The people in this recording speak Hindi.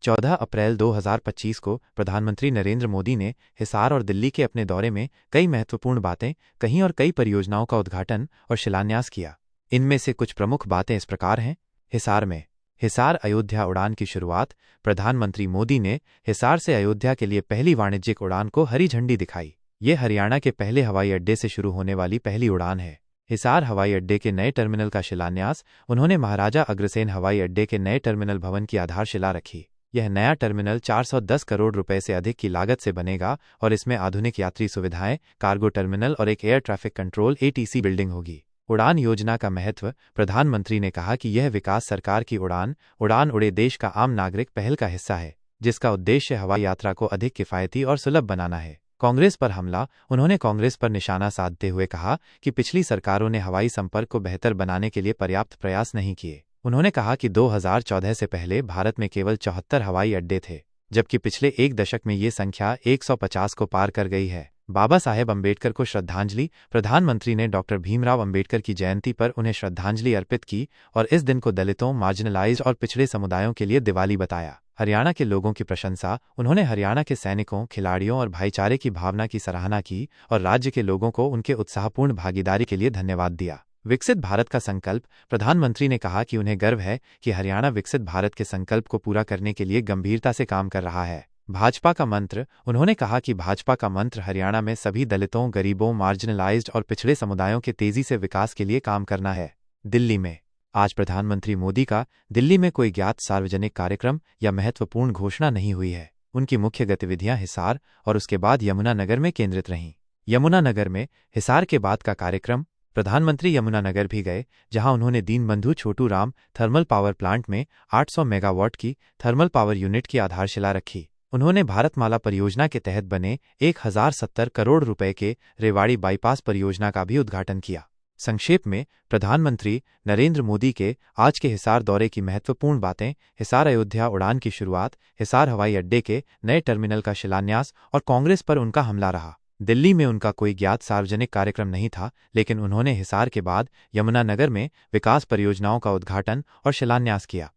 14 अप्रैल 2025 को प्रधानमंत्री नरेंद्र मोदी ने हिसार और दिल्ली के अपने दौरे में कई महत्वपूर्ण बातें कहीं और कई परियोजनाओं का उद्घाटन और शिलान्यास किया। इनमें से कुछ प्रमुख बातें इस प्रकार हैं। हिसार अयोध्या उड़ान की शुरुआत। प्रधानमंत्री मोदी ने हिसार से अयोध्या के लिए पहली वाणिज्यिक उड़ान को हरी झंडी दिखाई। ये हरियाणा के पहले हवाई अड्डे से शुरू होने वाली पहली उड़ान है। हिसार हवाई अड्डे के नए टर्मिनल का शिलान्यास। उन्होंने महाराजा अग्रसेन हवाई अड्डे के नए टर्मिनल भवन की आधारशिला रखी। यह नया टर्मिनल 410 करोड़ रुपए से अधिक की लागत से बनेगा और इसमें आधुनिक यात्री सुविधाएं, कार्गो टर्मिनल और एक air traffic control ATC building होगी। उड़ान योजना का महत्व। प्रधानमंत्री ने कहा कि यह विकास सरकार की उड़ान उड़े देश का आम नागरिक पहल का हिस्सा है, जिसका उद्देश्य हवाई यात्रा को अधिक किफायती और सुलभ बनाना है। कांग्रेस पर हमला। उन्होंने कांग्रेस पर निशाना साधते हुए कहा कि पिछली सरकारों ने हवाई संपर्क को बेहतर बनाने के लिए पर्याप्त प्रयास नहीं किए। उन्होंने कहा कि 2014 से पहले भारत में केवल 74 हवाई अड्डे थे, जबकि पिछले एक दशक में ये संख्या 150 को पार कर गई है। बाबा साहेब अंबेडकर को श्रद्धांजलि। प्रधानमंत्री ने डॉक्टर भीमराव अंबेडकर की जयंती पर उन्हें श्रद्धांजलि अर्पित की और इस दिन को दलितों, मार्जिनलाइज्ड और पिछड़े समुदायों के लिए दिवाली बताया। हरियाणा के लोगों की प्रशंसा। उन्होंने हरियाणा के सैनिकों, खिलाड़ियों और भाईचारे की भावना की सराहना की और राज्य के लोगों को उनके उत्साहपूर्ण भागीदारी के लिए धन्यवाद दिया। विकसित भारत का संकल्प। प्रधानमंत्री ने कहा कि उन्हें गर्व है कि हरियाणा विकसित भारत के संकल्प को पूरा करने के लिए गंभीरता से काम कर रहा है। भाजपा का मंत्र। उन्होंने कहा कि भाजपा का मंत्र हरियाणा में सभी दलितों, गरीबों, मार्जिनलाइज्ड और पिछड़े समुदायों के तेजी से विकास के लिए काम करना है। दिल्ली में आज प्रधानमंत्री मोदी का दिल्ली में कोई ज्ञात सार्वजनिक कार्यक्रम या महत्वपूर्ण घोषणा नहीं हुई है। उनकी मुख्य गतिविधियां हिसार और उसके बाद यमुनानगर में केंद्रित रहीं। यमुनानगर में हिसार के बाद का कार्यक्रम। प्रधानमंत्री यमुनानगर भी गए, जहां उन्होंने Deenbandhu Chhotu Ram thermal power plant में 800 मेगावाट की थर्मल पावर यूनिट की आधारशिला रखी। उन्होंने भारतमाला परियोजना के तहत बने 1070 करोड़ रुपए के रेवाड़ी बाईपास परियोजना का भी उद्घाटन किया। संक्षेप में, प्रधानमंत्री नरेंद्र मोदी के आज के हिसार दौरे की महत्वपूर्ण बातें। हिसार अयोध्या उड़ान की शुरुआत, हिसार हवाई अड्डे के नए टर्मिनल का शिलान्यास और कांग्रेस पर उनका हमला रहा। दिल्ली में उनका कोई ज्ञात सार्वजनिक कार्यक्रम नहीं था, लेकिन उन्होंने हिसार के बाद यमुनानगर में विकास परियोजनाओं का उद्घाटन और शिलान्यास किया।